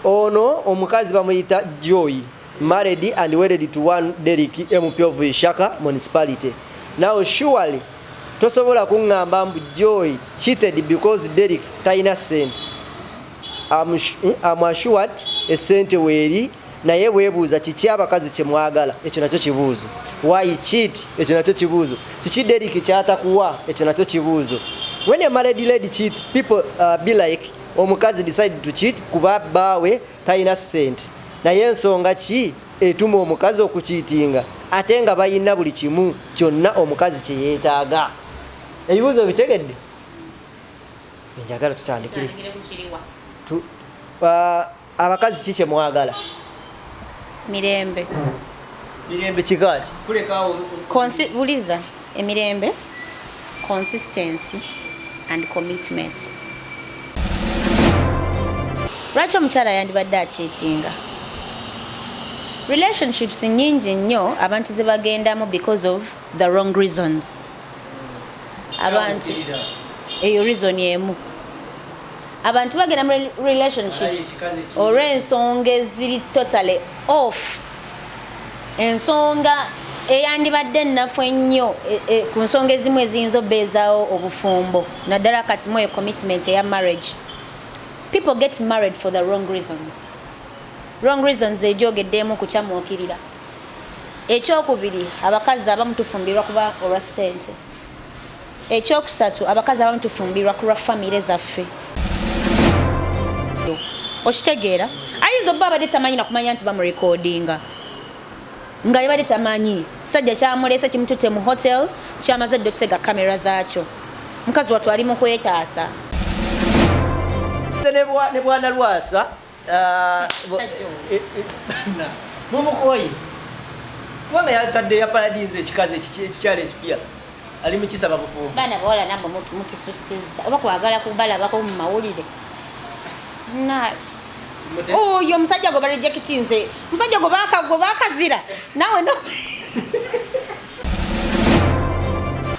ono omukazi bamuyita Joy, married and wedded to one Derek MP of Ishaka municipality. Now surely tosobola kungamba mbu Joy cheated because Derek taina sent. I'm assured esente weeri naye weebuuza kiki abakazi kyemwagala, ekyo nakyo kibuuzo. Why cheat? Ekyo nakyo kibuuzo. Kiki Derek kyatakuwa? Ekyo nakyo kibuuzo. When a married lady cheat, people be like, omukazi decide to cheat kuba baawe taina sente. Naye ensonga ki etuma omukazi okukiitinga ate nga bayina buli kimu kyonna omukazi kye yeetaaga? Ebibuuzo bitegedde? Njagala tutandikire. Abakazi ki kyemwagala? Mirembe. Mirembe kikaaki? Kulekaawo buliza emirembe, consistency and commitment. Lwaki omukyala yandibadde akyetinga? Relationships nyingi nnyo abantu ze bagendamu because of the wrong reasons. Abantu eyo reason emu. Abantu bagenda mu relationships olw'ensonga eziri totally off. Ensonga eyandibadde nnafu ennyo ku nsonga ezimu eziyinza obbeezaawo obufumbo naddala kati mu commitment eya marriage. People get married for the wrong reasons. Wrong reasons ejogeddemu kukyamuukirira. Ekyokubiri, abakazi abamu tufumbirwa kuba olwa ssente. Ekyokusatu, abakazi abamu tufumbirwa ku lwa famire zaffe. Okitegeera? Ayinza obba abadde tamanyi nakumanya nti bamurekodinga. Nga yabadde tamanyi. Sajja kyamuleese kimutute mu hotel, kyamaze dde okutega kamera zaakyo. Mukazi wattu ali mu kwetaasa. Ne bwana Lwasa mumukoyi kubanga yatadde ya paradise ekikazi ekikyala ekipya ali mukisaba bufumbo. Baana bawala namba mutususizza oba kwagala kubalabako mu mawulire. Oyo omusajja gwe barejectinze, musajja gwe bakazira nawe no.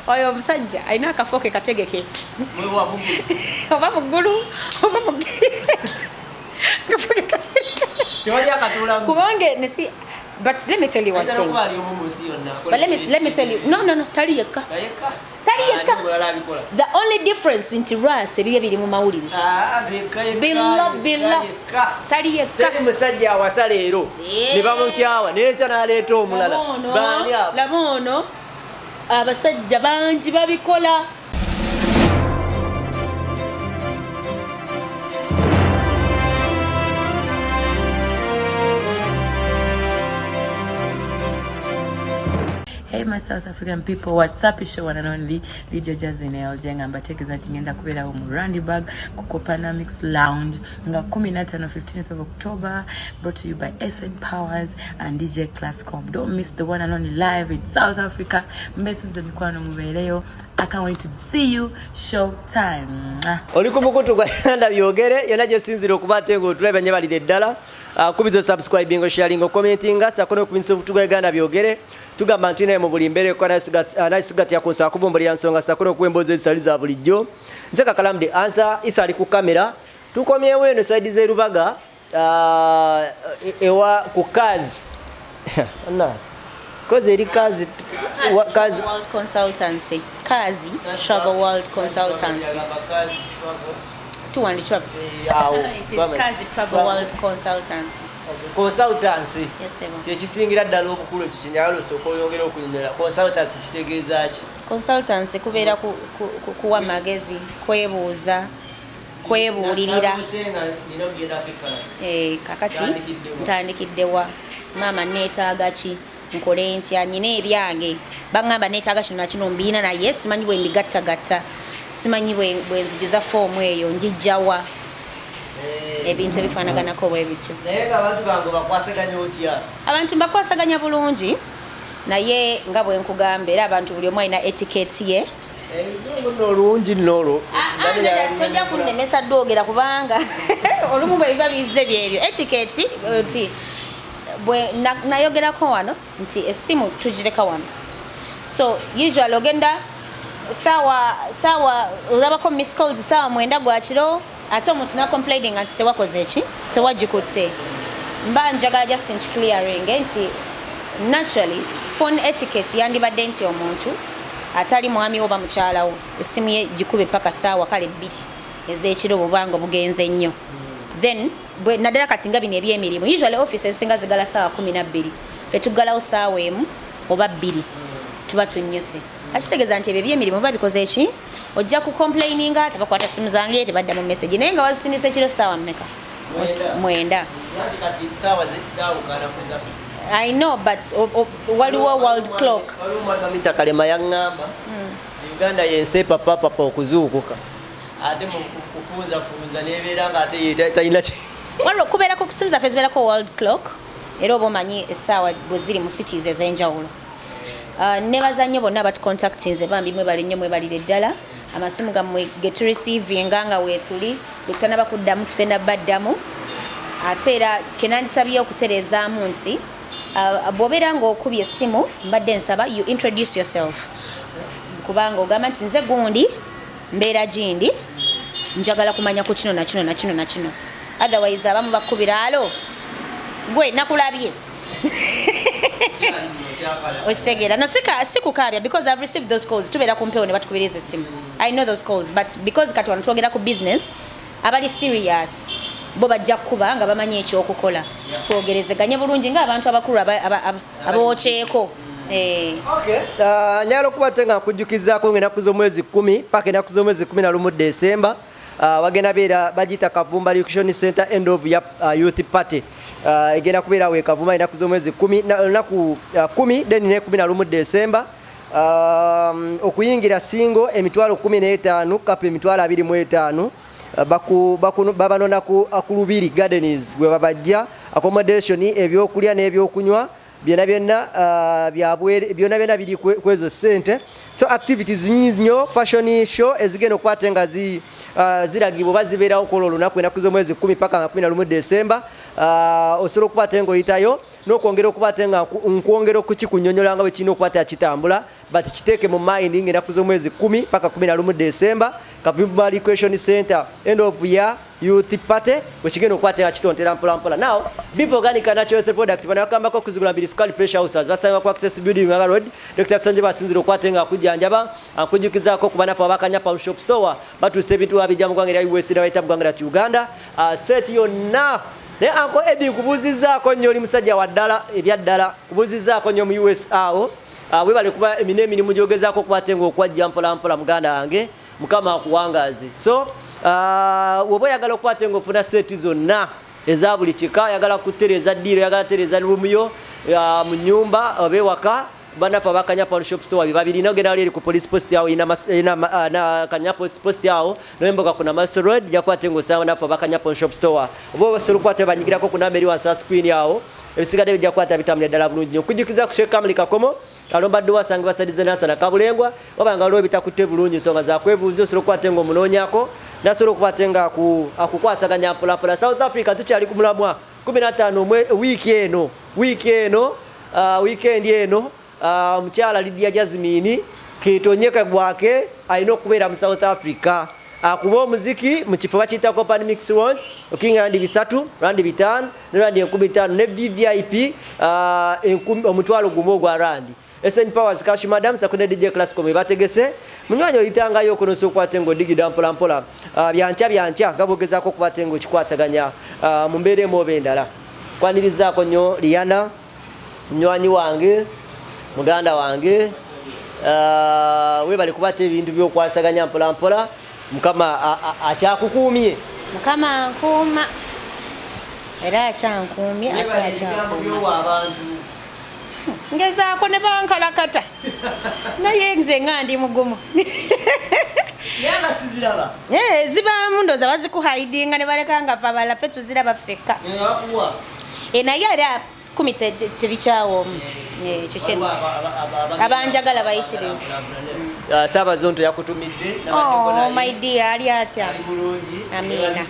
Oyo omusajja alina akafo ke kategeke oba muggulu oba kubange nesi. But let me tell you one thing. But let me tell you. No, tali yekka. The only difference in Tiras ebiye biri mu mawulire. Billa. Tali yekka. Tali musajja awasa leero. Ne bamukyawa n'ekya n'aleeta omulala. Baani abo? Labono. Abasajja bangi babikola. Hey my South African people, what's up? It's your one and only DJ Jasmine Eljenga mbategeza tingenda kubera mu Randyburg ku Copanamics Lounge nga 15th of October, brought to you by SN Powers and DJ Classcom. Don't miss the one and only live in South Africa. Mbesunze mikwano mubereyo. I can't wait to see you. Show time. Oli ku mukutu gwa Uganda byogere yona gye sinzira okubate ngo tulebe nyebalide ddala. Kubizo subscribing, sharing, commenting sakono kubinso butuga Uganda byogere. Tugamba ntine mu buli mbere kwa nasigati yakonsa kubumbulira nsonga sakono kwemboze zisaliza bulijjo. Nze KAKALAAMU the answer isali ku kamera. Tukomyewo eno side ze Rubaga ewa ku kazi. Na. Koze eri kazi World Consultancy. Kazi Travel World Consultancy. Travel. It is Kazi Travel World Consultancy. Consultancy. Yes, sir. Kyekisingira ddala obukulu ekinyalo sokoyongera okunyera. Consultancy kitegeeza ki? Consultancy kubeera kuwa magezi, kwebuuza, kwebuulirira. Kakati ntandikiddewa. Mama neetaaga ki? Nkole ntya nyina ebyange. Bangamba neetaaga kino nakino mbiina naye simanyi bwe mbigattagatta. Simanyi bwe nzijuza foomu eyo njijjawa. Ebintu ebifaanaganako bwe bityo. Naye abantu bango bakwasaganya otya? Abantu bakwasaganya bulungi naye nga bwe nkugamba era abantu buli omu alina etiquette ye. Ebizungu n'olungi n'olwo. Tojja kunnemesa ddwogera kubanga olumu bwe biba bizze byebyo. Etiquette nti bwe nayogerako wano nti essimu tugireka wano. So usually ogenda sawa olabako miss calls sawa 9 gwa kiro ate omuntu na complaining anti tewakoze eki tewagikutte mba njagala just in clearing nti naturally phone etiquette yandibadde nti omuntu atali mwami oba mukyalawo essimu ye gikube paka saawa kale 2 ez'ekiro bubanga bugenze nnyo then naddala kati nga bino ebyemirimu usually offices singa zigala saawa 12 fe tuggalawo saawa emu oba 2 tuba tunnyuse akitegeeza nti ebyo ebyemirimu babikoze eki ojja ku complaininga tebakwata simu zange tebadda mu message naye nga wazisinisa ekiro saawa mmeka 9 I know, but waliwo world clock. Mita kalema yangamba. Uganda yense papa okuzuukuka. Ate mu kufunza nebeeranga ate tayina ki. Waliwo kubeera ko kusinza fezibera ko world clock. Era obomanyi essaawa bwe ziri mu cities ez'enjawulo. Nebaza nnyo bonna batu contactinze bambi mwe bali nnyo mwe balire ddala. Amasimu gammwe get receiving nga weetuli. Betana bakuddamu tupenda baddamu. Ate era kenandisabye okutereezaamu nti bw'obeera ng'okubye essimu mbadde nsaba you introduce yourself kubanga ogamba nti nze gundi mbeera gindi njagala kumanya ku kino nakino otherwise abamu bakubira alo gwe nakulabye okitegeera no sikukabya because I've received those calls tubeera kumpewo ne batukubiriza essimu I know those calls but because kati wano twogera ku business abali serious bo bajja kuba nga bamanyi ekyokukola twogerezeganye bulungi nga abantu abakulu abookyeko Okay. Nyalo kubatenga kujukizako ngenaku z'omwezi 10 paka enaku z'omwezi 11 December wagenda beera bagita Kavumba Recreation Center end of youth party egenda kubeera we Kavumba enaku z'omwezi 10 naku 10 then ne 11 December okuyingira singo emitwalo 15 kapa emitwalo 25 babanona ku akulubiri gardens we babajja accommodation ebyokulya n'ebyokunywa byona biri kwezo sente so activities nnyo fashion show ezigenda okwatenga ziragibwa bazibeerawo kola olunaku enaku z'omwezi 10 paka 11 December osobola okubatenga oyitayo n'okwongera okubatenga nkwongera okukikunyonyola nga bwe kirina okukwata kitambula but kiteeke mu mind ng'enaku z'omwezi 10 paka 11 December Kavumba Recreation Center end of year youth party wekigenda okwatenga kitontera mpolampola now Bipo Organic Natural Product banakambako okuzigula mbiri square pressure houses basaba ku access building Ngara Road Dr. Sanje basinzira okwatenga kujjanjaba akujukizako ku banafu abakanya Paul Shop Store batuse ebintu abijja mu gwanga lya US n'abayita mu gwanga lya Uganda set yonna ne anko Eddie kubuzizaako nnyo oli musajja wa ddala ebyaddala kubuzizaako nnyo mu US awo webale kuba emirimu gyogezaako okubatenga okwajja mpolampola muganda wange mukama akuwangazi so woba oyagala okwatenga ofuna seti zonna eza buli kika yagala kutereza ddiro yagala tereza lumuyo mu nyumba obewaka banafa bakanya Paul Shop Store babiri nogenda ali ku police post yawo ina kanya police post yawo nomboka kuna Master Road yakwatenga sawa nafa bakanya Paul Shop Store obo basuru kwate banyigira ko kuna meri wa screen yawo ebisigade bijja kwata bitamule dala bulungi okujukiza kusheka America komo alomba dwa sange basadize nasana kabulengwa obanga lo bitakutte bulungi songa za kwebuuzi osoro kwatenga omunonyako nasoro kubatenga akukwasaganya mpolampola South Africa tukyali ku mulamwa 15 weekend eno Mukyala Lidia Jasmine kitonyeka gwake alina okubeera mu South Africa akuba omuziki mu kifo bakiyita company mix one okinga randi 3 randi 5 ne randi 15 ne VIP omutwalo gumo gwa randi SN Powers Cash Madam Sakune DJ Classical me bategese munywanyo itanga yo kono sokwatengo digida mpolampola byancha gabogezako kubatengo kikwasaganya mu mbere mo bendala kwanirizaako nnyo Liana mnywanyi wange muganda wange webale kubate ebintu byokwasaganya mpolampola mukama akyakukumye mukama nkuma era akyankumye abantu ngezaako ne bankalakata naye nze nga ndi mugumu yanga siziraba zibaamu ndoza bazikuhaidinga ne balekanga fa balafe tuziraba fekka naye era kumite tirichawo ekyo kyeno abanjagala bayitirivu saba zonto yakutumidde my dear ali atya amina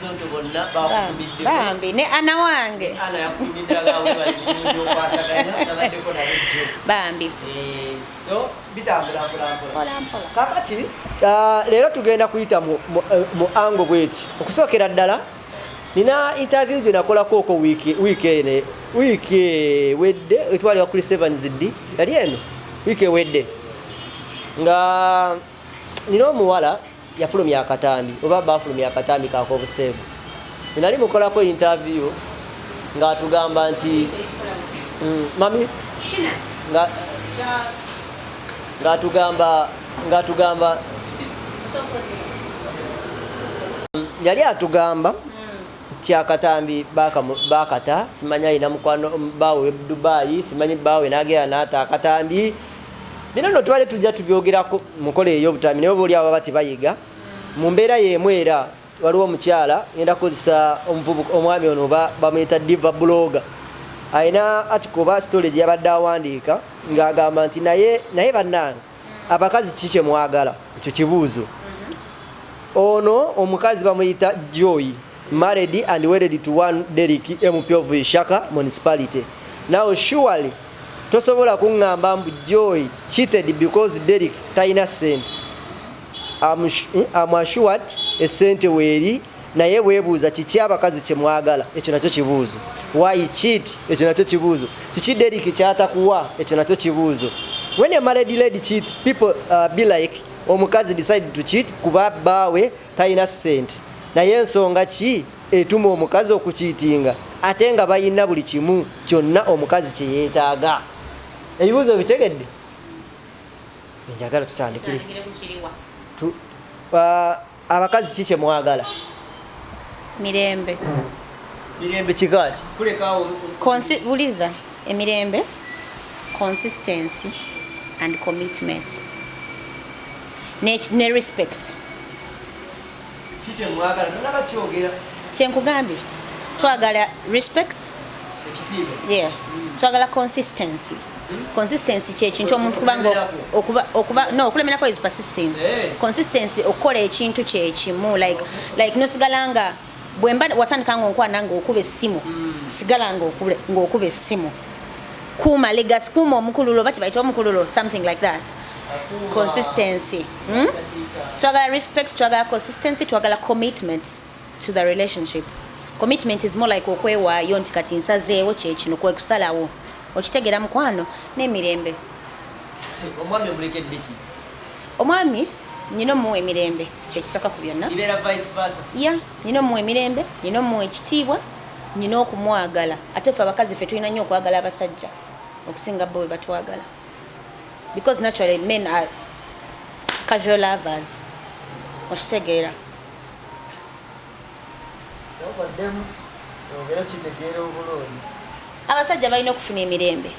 bambi ne ana wange ana yakutumidde agawe bali bulungi okwasaganya nabadde ko nabajjo bambi so bitambula mpola. kakati leero tugenda kuyita mu ango bweti okusookera ddala nina interview gye nakolako oko wiiki wedde etwali wa Chris Evans ddi yali eno wiiki ewedde nga nina omuwala yafulumya akatambi oba bafulumya akatambi kak'obuseegu nali mukolako interview ng'atugamba nti mami ng'atugamba yali atugamba nti akatambi bakata simanya ina mukwano bawe Dubai simanyi bawe nagera nata akatambi bino no twale tujja tubyogerako mukole ey'obutami naye buli abo bati bayiga mu mbeera y'emu era waliwo omukyala yenda kozesa omwami ono bamuyita diva blogger ayina article ba story gye yabadde awandiika ng'agamba nti naye bannange abakazi kiki mwagala ekyo kibuuzo ono omukazi bamuyita Joy married and wedded to one Derek MP of Ishaka municipality. Now surely tosobola kungamba mbu Joy cheated because Derek taina sent. I'm assured esente weeri naye weebuuza kiki abakazi kye mwagala ekyo nakyo kibuuzo. Why cheat ekyo nakyo kibuuzo. Kiki Derek kyatakuwa ekyo nakyo kibuuzo. When a married lady cheat, people be like omukazi decide to cheat kuba bawe taina sent. Naye ensonga ki etuma omukazi okukiitinga ate nga bayina buli kimu kyonna omukazi kye yeetaaga. Ebibuuzo bitegedde? Njagala tutandikire. Abakazi ki kye mwagala? Mirembe. Mirembe kikaaki? Kulekaawo Buliza emirembe, consistency and commitment. Ne respect. Kiki mwagala? Tunaba kyogera. Kyenkugambye twagala respect, ekitiibwa. Yeah. Twagala consistency. Consistency kyekintu omuntu kubanga okulemerako is persisting. Consistency okukola ekintu kyekimu like nosigalanga bwemba watandika ng'onkwana ng'okuba essimu sigala ng'okuba essimu. Kuuma legacy, kuuma omukululo bati bayita omukululo, something like that. Consistency. Twagala respect, twagala consistency, twagala commitment to the relationship. Commitment is more like okwewaayo nti kati nsazeewo kyekino kwekusalawo okitegeera mukwano n'emirembe. Omwami omulekedde ki? Omwami nyina omuwa emirembe kyekisooka ku byonna. Ibeera vice versa. Nyina omuwa emirembe, nyina omuwa ekitiibwa, nyina okumwagala. Ate ffe abakazi ffe tulina nnyo okwagala abasajja okusinga bo bwe batwagala. Because naturally men are casual lovers. Okitegeera. Abasajja balina okufuna emirembe,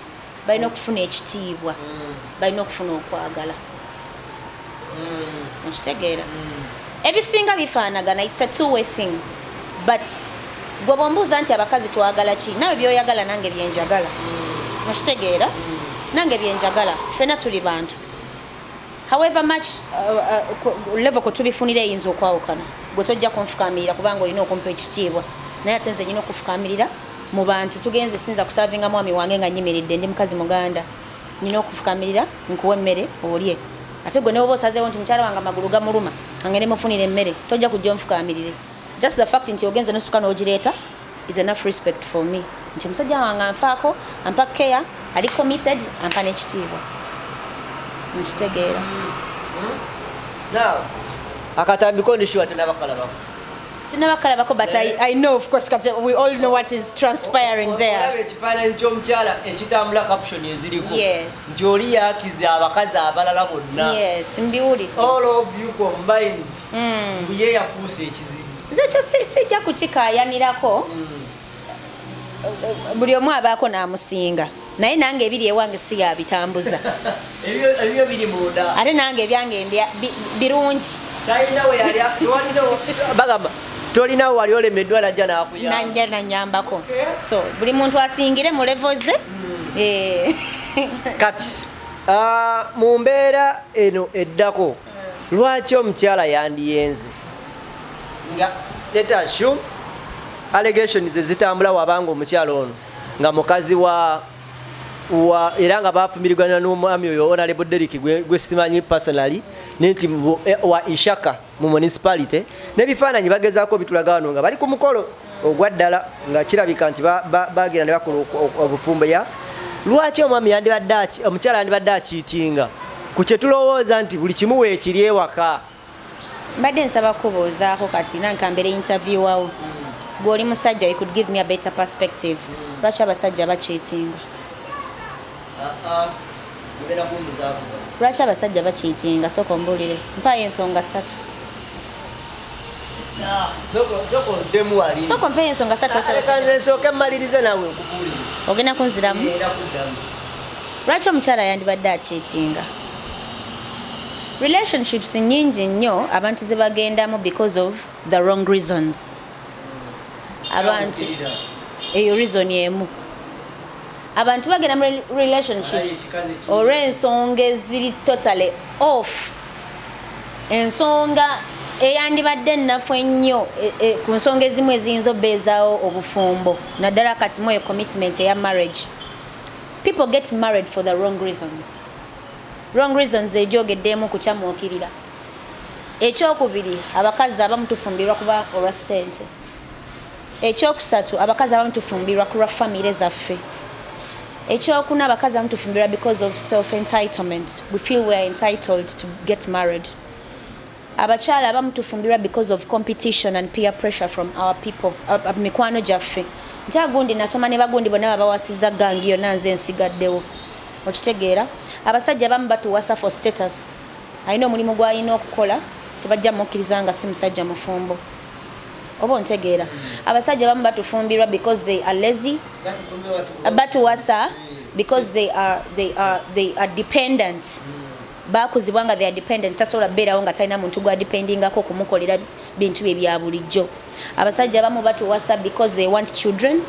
balina okufuna ekitiibwa, balina okufuna okwagala. Okitegeera. Ebisinga bifaanagana, it's a two-way thing. But gwe bw'ombuuza nti abakazi twagala ki, nawe byoyagala nange byenjagala. Okitegeera. Nange byenjagala, ffena tuli bantu. However much level ko tubifunira eyinza okwawukana. Gwe tojja kunfukaamirira kubanga olina okumpa ekitiibwa. Naye ate nze nyina okufukaamirira mu bantu tugenze sinza kusavinga mwami wange nga nyimiridde ndi mukazi muganda. Nyina okufukaamirira nkuwa emmere olye. Ate gwe ne oba osazeewo nti mukyala wange amagulu gamuluma angende mufunire emmere tojja kujja onfukaamirire. Just the fact nti ogenze n'osituka n'ogireeta is enough respect for me. Nti omusajja wange anfaako, ampa care, ali committed, ampa n'ekitiibwa. Nkitegeera. Now, Akatambi kondishuwa tenabakalabako. Sinabakalabako, but I know of course we all know what is transpiring there. Olabe ekifaananyi ky'omukyala ekitambula caption eziriko. Yes. Nti oli yakiza abakazi abalala bonna. Yes, mbiwulire. All of you combined. Ye yafuuse ekizibu. Nze kyo sijja kukikaayanirako. Buli omu abaako n'amusinga. Naye nange ebiri ewange si yabitambuza. Ebyo biri munda. Ate nange ebyange birungi. Talina we yali bagamba tolina wali olemeddwa najja n'akuyamba. Najja nanyambako. So buli muntu asingire mu level ze. Kati mu mbeera eno eddako lwaki omukyala yandiyenze nga let us assume allegations ezitambula wabanga omukyala ono nga mukazi wa era nga bafumirigana n'omwami oyo Honorable Derrick gwe simanyi personally nenti wa Ishaka mu municipality n'ebifaananyi bagezaako bitulaga wano nga bali ku mukolo ogwaddala nga kirabika nti bagenda ne bakola obufumbo ya lwaki omwami omukyala yandibadde akiitinga ku kye tulowooza nti buli kimu weekiri ewaka. Mbadde nsaba kuboozaako kati nanka mbere interview wawo gw'oli musajja you could give me a better perspective. Lwaki abasajja bakiitinga? Lwaki abasajja bakiitinga? Sooka ombuulire mpaayo ensonga 3. Sooka mpaayo ensonga 3. Nsooke mmalirize naawe nkubuulire. Ogenda kunziramu? Lwaki omukyala yandibadde akiitinga? Relationships nyingi nnyo abantu ze bagendamu because of the wrong reasons. Abantu eyo reason emu. Abantu bagenda mu relationships olw'ensonga eziri totally off. Ensonga eyandibadde nnafu ennyo ku nsonga ezimu eziyinza obbeezaawo obufumbo naddala kati mu commitment eya marriage. People get married for the wrong reasons. Wrong reasons ejogeddeemu kukyamuukirira. Ekyokubiri abakazi abamu tufumbirwa kuba olwa ssente. Ekyokusatu abakazi abamu tufumbirwa ku lwa famire zaffe. Ekyokuna abakazi abamu tufumbirwa because of self-entitlement. We feel we are entitled to get married. Abakyala abamu tufumbirwa because of competition and peer pressure from our people. Mikwano gyaffe. Nti agundi nasoma ne bagundi bonna babawasiza gangi yonna nze nsigaddewo. Okitegeera? Abasajja abamu batuwasa for status. Alina omulimu gw'alina okukola tebajja mukkiriza nga si musajja mufumbo. Oba ontegeera. Abasajja abamu batufumbirwa because they are lazy. Batuwasa because they are dependent. Bakuzibwa nga they are dependent. Tasobola beerawo nga talina muntu gwa dependingako kumukolera bintu bye bya bulijjo. Abasajja abamu batuwasa because they want children.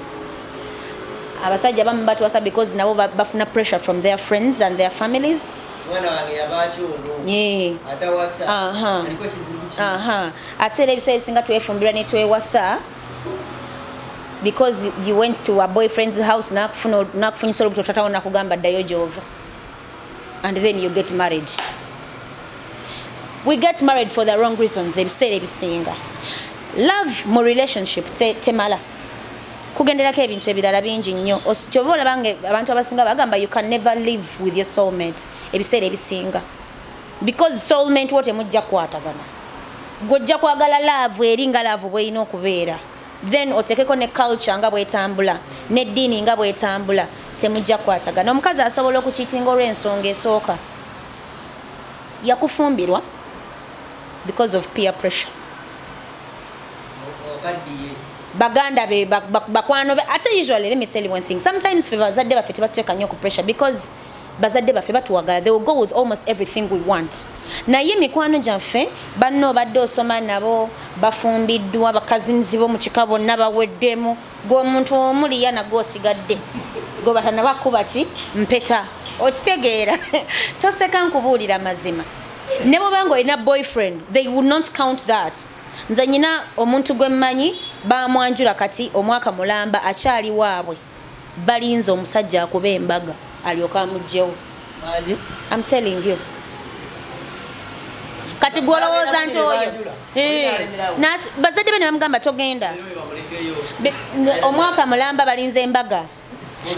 Abasajja abamu batuwasa because nabo bafuna pressure from their friends and their families. Atawasa. Ate era ebiseera ebisinga twefumbirwa ne twewasa because you went to a boyfriend's house nakufunyisa olubuto tatawo nakugamba ddayo gy'ova. And then you get married. We get married for the wrong reasons. Ebiseera ebisinga. Love mu relationship temala. Kugenderako ebintu ebirala bingi nnyo. Kyova olaba abantu abasinga bagamba you can never live with your soulmate. Ebiseera ebisinga. Because soulmate wote mujja kwatagana. Gojja kwagala love eringa love bweyina okubeera. Then otekeko ne culture nga bwetambula, ne ddiini nga bwetambula, temujja kwatagana. Omukazi asobola okukiitinga olw'ensonga esooka. Yakufumbirwa because of peer pressure. Baganda be bakwano be ate usually let me tell you one thing, sometimes for bazadde baffe tebateka nnyo ku pressure because bazadde baffe batuwagala, they will go with almost everything we want. Naye mikwano gyaffe banno badde osoma nabo bafumbiddwa bakazinzi bo mu kika bonna baweddemu gw'omuntu omu Liana gw'osigadde gwe batana bakuba ki mpeta okitegeera toseka nkubuulira mazima ne bw'obanga olina boyfriend they would not count that. Nze nyina omuntu gwe mmanyi bamwanjula kati omwaka mulamba akyali waabwe balinze omusajja akuba embaga alyoka amugjewo. I'm telling you. Kati gwolowooza nti oyo bazadde be ne bamugamba togenda omwaka mulamba balinze embaga.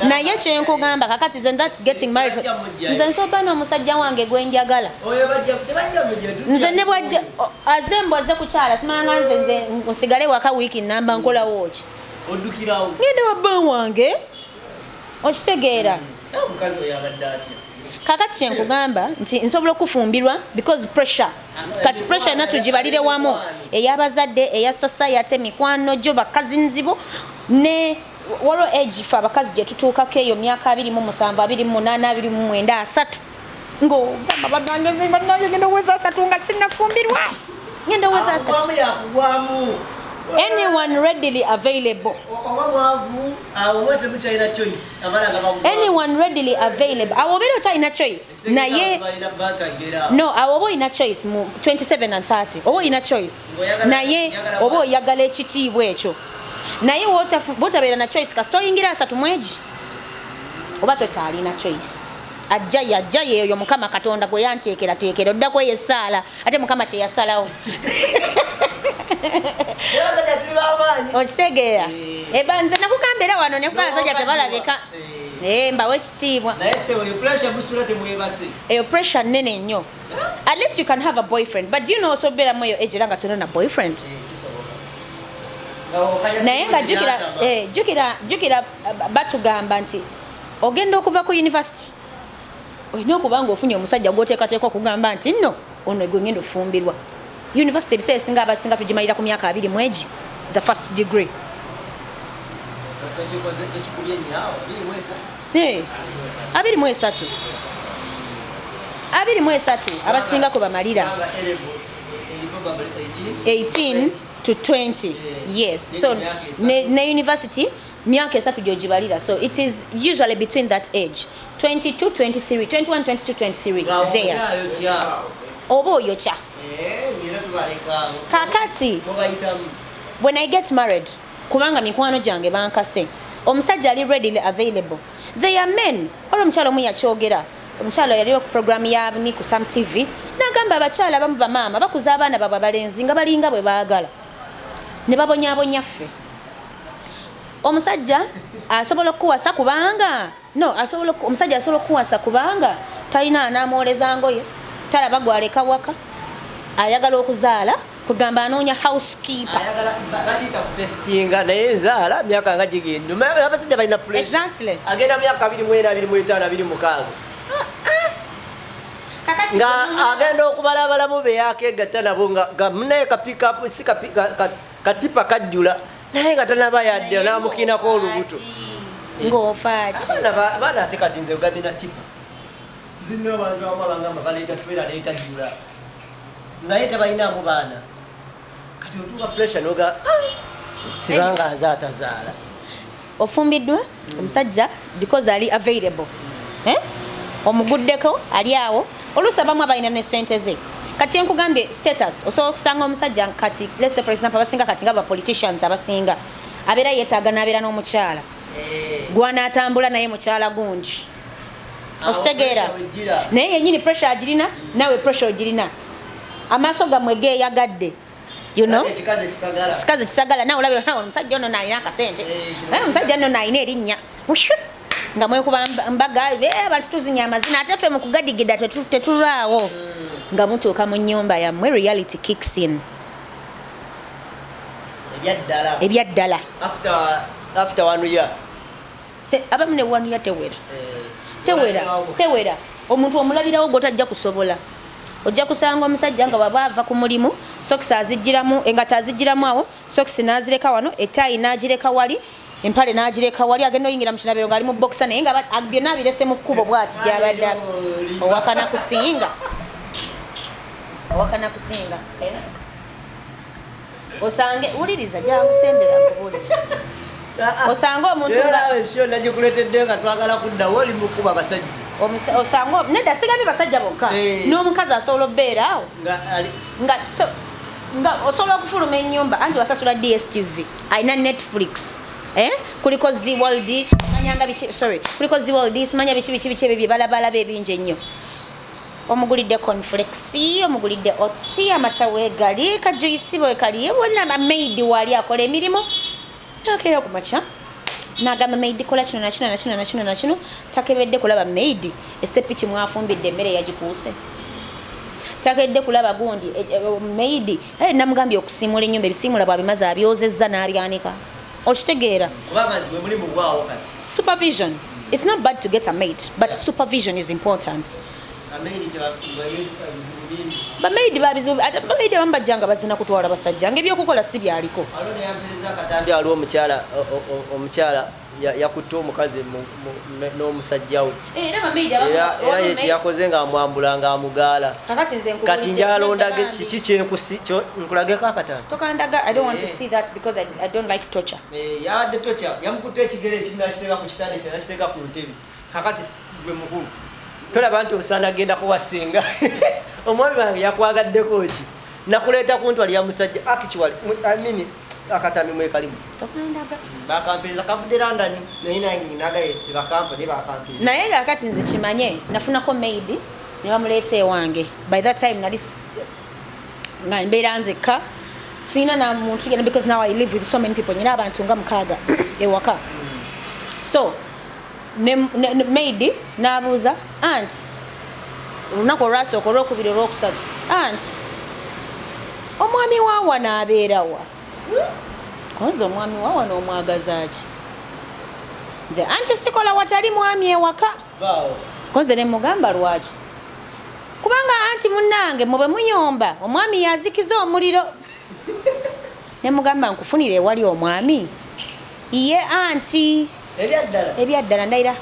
Naye kyenkugamba kakati ze that's getting married. Nze nsoba n'omusajja wange gwe njagala. Nze ne bwajja azembo azze kukyala simanga nze nsigale waka wiiki namba nkola wooki. Oddukirawo. Ngende wa bba wange. Okitegeera. Omukazi oyo abadde atya. Kakati kyenkugamba nti nsobola okufumbirwa because pressure. Kati pressure natugibalire wamu ey'abazadde eya society mikwano gyo bakazi nzibo ne walo age fa abakazi gye tutuukako eyo myaka 27 28 29 3 ngo bannange ngenda oweza 3 nga sinnafumbirwa ngenda oweza 3 anyone readily available. Anyone readily available. Awobero talina choice. Naye no, awobo ina choice mu 27 and 30. Obo ina choice. Naye obo yagala ekitiibwa ekyo. Naye wotabeera na choice kasito oyingira 3 mweji. oba tokyalina choice ajja yeyo mukama katonda gwe yanteekera odda kweyo essaala ate mukama kye yasalawo okitegeera ebanze nakugamba era wano nekuga abasajja tebalabika mbawe ekitiibwa eyo pressure nnene nnyo. At least you can have a boyfriend, but do you know osobeeramu eyo age era nga tolina boyfriend naye nga jjukira batugamba nti ogenda okuva ku university olina okuba nga ofunye omusajja gwoteekateeka okugamba nti nno ono gwe ngenda ofumbirwa. University ebiseera esinga abasinga tugimalira ku myaka 2 mwegi the first degree. 23 abasinga kwe bamalira 18 to 20 yes. So ne university myaka 3 gyogibalira, so it is usually between that age 22 23 21 22 23 there oba oyokya. Kakati when I get married kubanga mikwano gyange bankase omusajja ali readily available. They are men. Olo omukyala omu yakyogera, omukyala yali ku program yabni ku Sam TV n'agamba abakyala abamu bamaama bakuza abaana babwe abalenzi nga balinga bwe baagala ne babonyabonya ffe. Omusajja asobola okuwasa kubanga omusajja asobola okuwasa kubanga talina anamwoleza ngoye, talaba gwaleka waka, ayagala okuzaala kugamba anoonya housekeeper. Ayagala bakita kutestinga naye nzaala myaka nga gigenda. Abasajja balina pressure. Exactly. Agenda myaka 24 25 26. Kakati nga agenda okubalabalamu be yakegatta nabo nga munaye ka pick up si katipa kajjula naye nga tanaba yadde namukinako olubuto ng'ofaaki baana ate kati nze ugambye na tipa nzinna abantu abamu abangamba baleeta twera leeta jjula naye tebalinamu baana kati otuuka pressure noga sibanga aze atazaala. Ofumbiddwa omusajja because ali available omuguddeko ali awo oluusi abamu abalina ne ssente ze. Kati nkugambye status osobola okusanga omusajja kati let's say for example abasinga kati nga politicians abasinga abeera yeetaaga n'abeera n'omukyala gw'anaatambula naye mukyala gungi okitegeera naye yennyini pressure agirina nawe pressure ogirina amaaso gammwe geeyagadde kikazi kisagala nawe olabe omusajja ono naalina akasente omusajja ono naalina erinnya nga mwekuba mbaga abantu tuzinya amazina ate ffe mu kugadigida tetulaawo nga mutuuka mu nnyumba yammwe reality kicks in ebyaddala after 1 year abamu ne 1 year tewera omuntu omulabirawo gotajja kusobola. Ojja kusanga omusajja nga baba ava ku mulimu sokisi azijjiramu engata azijjiramu awo sokisi n'azireka wano etaayi n'agireka wali empale n'agireka wali agenda oyingira mu kinabiro ng'ali mu boxer naye nga byonna abirese mu kkubo bw'ati gy'abadde owakana kusinga osange wuliriza gyangusembera nkubulira osanga omuntu nga nagikuletedde nga twagala kuddawo oli mu kkuba abasajja osanga nedda sigabi basajja bokka n'omukazi asobola obbeera awo nga osobola okufuluma ennyumba anti wasasula DSTV alina Netflix kuliko Zworld simanyanga kuliko Zworld simanya biki ebyo byebalabala ebingi ennyo. Omugulidde cornflakes omugulidde oats amata weegali kajuisi bwekali wonna amaid wali akola emirimu nakeera ku makya n'agamba maid kola kino nakino takebedde kulaba maid esepiki mwafumbidde emmere yagikuuse takedde kulaba gundi maid namugambye okusiimula ennyumba ebisiimula bwabimaze abyozezza n'abyanika okitegeera supervision. It's not bad to get a maid but supervision is important. Bamaidi bambajjanga bazina kutwala basajja ng'ebyokukola si byaliko. Akatambi aliwo omukyala yakutte omukazi n'omusajja we era yeki yakoze ng'amwambula ng'amugaala kati njalondage kiki kyenkulageko akatambi tokandaga. I don't want to see that because I don't like torture. Yawadde torture yamukutte ekigere ekirina akiteeka ku kitanda ekirala nakiteeka ku ntebe kakati gwe mukulu tolaba nti osaana agenda kuwasinga omwami wange yakwagaddeko ki nakuleeta kuntwali ya musajja actually I mean Akatambi mwe kalimu. Tokandaga. Bakampeza kavudde London. Nange nagaye bakampa ne bakampeza. Naye kakati nze kimanye nafunako maid ne bamuleeta ewange. By that time nali nga mbeera nzekka sina na muntu yena because now I live with so many people. Nyina abantu nga mukaaga ewaka. So maid nabuuza aunt olunaku olwasooka olwokubiri olwokusatu aunt omwami waawa n'abeerawa konza omwami waawa n'omwagaza ki nze anti sikola watali mwami ewaka konze ne mugamba lwaki kubanga anti munnange mube muyomba omwami yazikiza omuliro ne mugamba nkufunire ewali omwami ye anti ebyaddala ndaira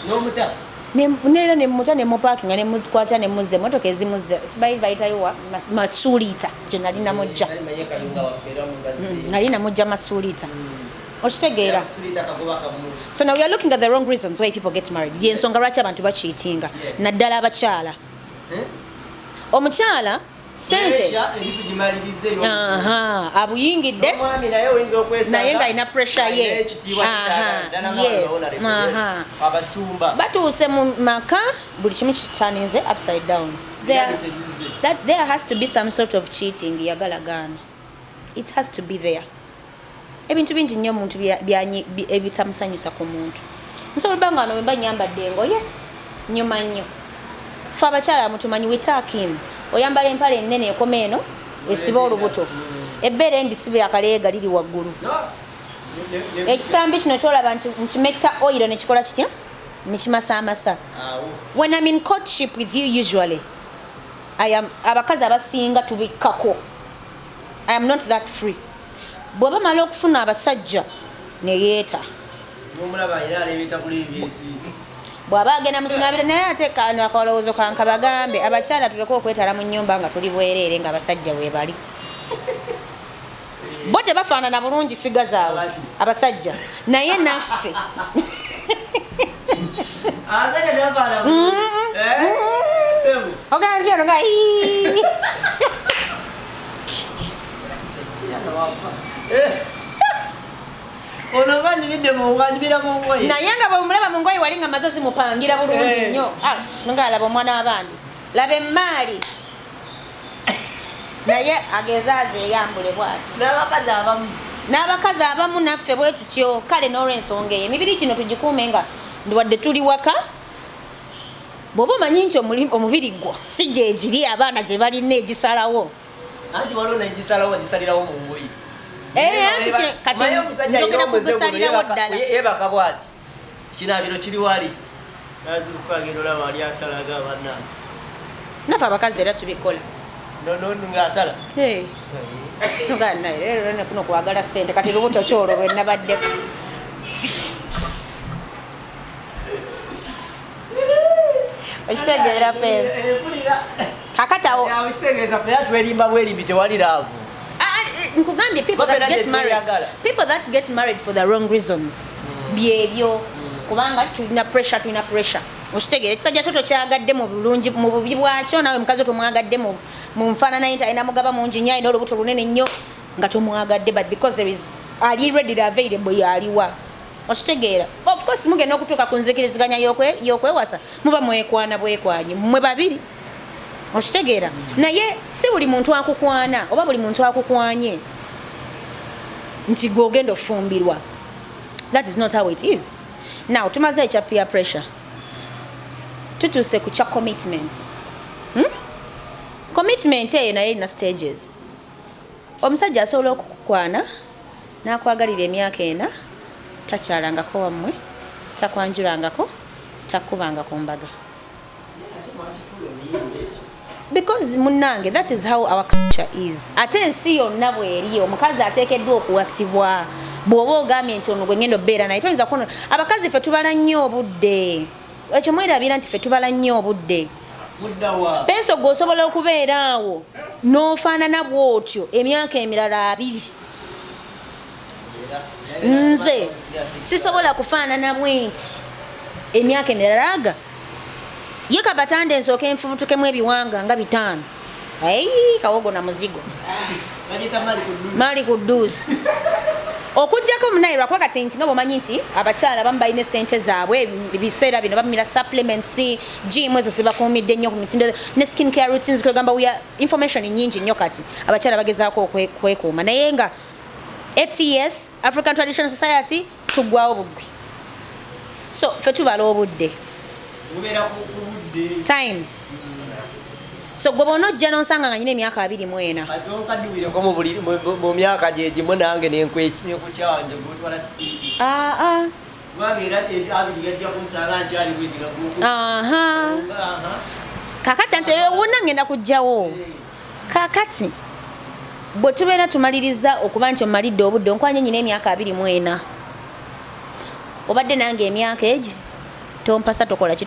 n'omuta nera ne muta ne muparking ne mukwata ne muzze motoka ezimuze bayitayo masuulita gye nali namujja nali namujja masuulita okitegeera. So now we are looking at the wrong reasons why people get married. Yensonga lwaki abantu bakiitinga naddala abakyala omukyala sente abuyingidde naye ng'alina pressure ye batuuse mu maka buli kimu kitanize upside down. There has to be some sort of cheating yagalagaana. It has to be there. Ebintu bingi nnyo omuntu ebitamusanyusa ku muntu nsobola banga wano wemba nyambadde engoye nyuma nnyo fe abakyala mutumanyi witakin oyambala empale ennene ekoma eno esiba olubuto ebbeere endisibe akaleega liri waggulu ekisambi kino kyolaba nkimetta oiro nekikola kitya nekimasaamasa. When I'm in courtship with you usually abakazi abasinga tubikkako. I am not that free. Bwaba mala okufuna abasajja neyeeta bwaba agenda mukinabiro naye ate kano akalowoozo kanka bagambe abakyala tuleke okwetala mu nnyumba nga tuli bwereere nga abasajja weebali bo tebafaanana bulungi figa zaabwe abasajja naye naffe ogantyano nga ono banyibidde mu banyibira mu ngoye naye nga bwemulaba mu ngoye wali nga mazazi mupangira bulungi nnyo nga alaba omwana w'abaandi laba emmaali naye agezaaze eyambule bw'ati n'abakazi abamu naffe bwe tutyo. Kale n'olw'ensonga eyo emibiri gino tugikuume nga wadde tuli waka bw'oba omanyi nti omubiri gwo si gye giri abaana gye balina egisalawo anti waliwo negisalawo gisalirawo mu ngoye kati njogera kugusalirawo ddala yebaka bwati kinabiro kiri wali nazikukagenda olaba wali asalaga abanna naffe abakazi era tubikola ngaasala noganaye kuno kwagala ssente kati lubuto kyolwo lwe nabaddeku okitegeera pensi kakati awo kitegeeza fe atwerimba bwerimbi tewali laavu nkugambye people that get married for the wrong reasons byebyo kubanga tulina pressure okitegeera ekisajja kyo tokyagadde mu bulungi mu bubi bwakyo nawe mukazi tomwagadde mu nfaanana nti alina mugaba mungi nnyo alina olubuto lunene nnyo nga tomwagadde but because there is ali readily available yaliwa okitegeera. Of course mugenda okutuuka ku nzikiriziganya y'okwewasa muba mwekwana bwekwanyi mmwe babiri okitegeera naye si buli muntu akukwana oba buli muntu akukwanye nti gwe ogenda ofumbirwa. That is not how it is. Now tumaze ekya peer pressure tutuuse ku kya commitment. Commitment eyo naye erina stages. Omusajja asobola okukukwana n'akwagalira emyaka ena takyalangako wammwe takwanjulangako takubanga ku mbaga because munnange that is how our culture is. Ate ensi yonna bweri omukazi ateekeddwa okuwasibwa bw'oba ogambye nti ono gwe ngenda obbeera naye toyinza kuno. Abakazi ffe tubala nnyo obudde ekyo mwerabira nti ffe tubala nnyo obudde penso gw'osobola okubeera awo n'ofaanana bw'otyo emyaka emirala 2 nze sisobola kufaanana bwenti emyaka emirala aga ye kabatande ensooka enfubutukemu ebiwanga nga 5 kawogo na muzigo Mali Kudus okujjako munairwa kwa kati nti nga bomanyi nti abakyala bamu balina sente zaabwe ebiseera bino bamira supplements gym ezo sebakuumidde nnyo ku mitindo ne skin care routines kwegamba information nyingi nnyo kati abakyala bagezaako kwekuuma naye nga ATS African Traditional Society tuggwawo bugwi so fe tubala obudde time so gwe bonojja n'onsanga nga nyina emyaka 24 kati onkaddiwireko mu myaka gyegimu nange nenkukyawanje gutwala sipiidi wange era abiri gajja kunsanga nkyali bwetiga kakati ante wonna ngenda kujjawo kakati bwe tubeera tumaliriza okuba nti omalidde obudde onkwanye nyina emyaka 24 obadde nange emyaka egi tompasa tokola ki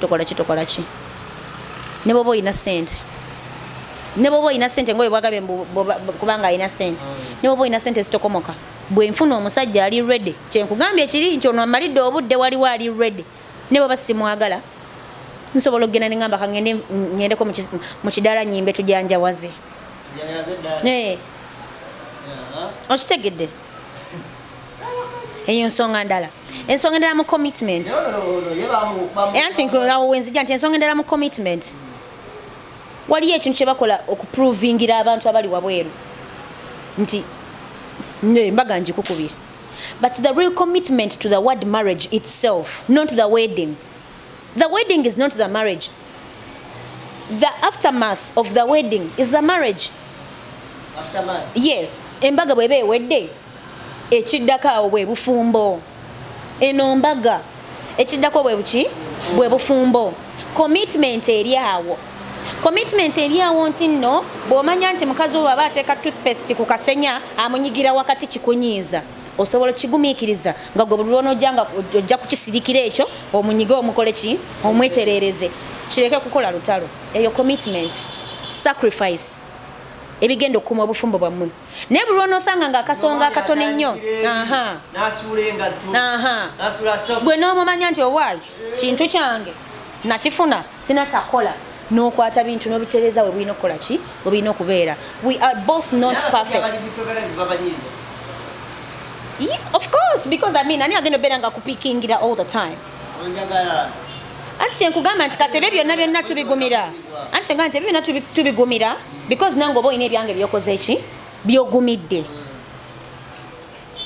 ne bwoba oyina ssente ne bwoba oyina ssente ngoye bwagabye kubanga ayina ssente ne bwoba oyina ssente zitokomoka bwe nfuna omusajja ali ready kyenkugambye ekiri nti ono amalidde obudde waliwo ali ready ne bwoba simwagala nsobola okugenda ne ngamba ngendeko mu kidaala nyimbe tujanjawaze okitegedde eyo nsonga ndala ensonga endala mu commitment anti wenzijja nti ensonga endala mu commitment waliyo ekintu kye bakola okuprovingira abantu abali wabweru nti mbaga njikukubye but the real commitment to the word marriage itself, not the wedding. The wedding is not the marriage. The aftermath of the wedding is the marriage. Aftermath? Yes. Embaga bwebe ewedde ekiddako awo bwe bufumbo. Eno mbaga ekiddako bwe buki bwe bufumbo. Commitment eri awo. Commitment eri awo nti nno bw'omanya nti mukazi wo aba ateeka toothpaste ku kasenya amunyigira wakati kikunyiiza. Osobola kigumiikiriza nga gwe buli lw'onojja ojja kukisirikira ekyo omunyige omukole ki omweterereze kireke kukola lutalo. Eyo commitment, sacrifice ebigenda okukuma obufumbo bwammwe. Naye buli lw'onosanga nga akasonga akatono ennyo gwe n'omumanya nti owaayi kintu kyange nakifuna sinakyakola n'okwata bintu n'obitereza we bulina okukola ki we bulina okubeera. We are both not perfect. Yeah, of course, because I mean, ani agenda beera nga kupikingira all the time. Anti nkugamba nti kati ebyo byonna tubigumira. Anti nga nti ebyo byonna tubigumira because nange oba oyina ebyange byokoze ki byogumidde.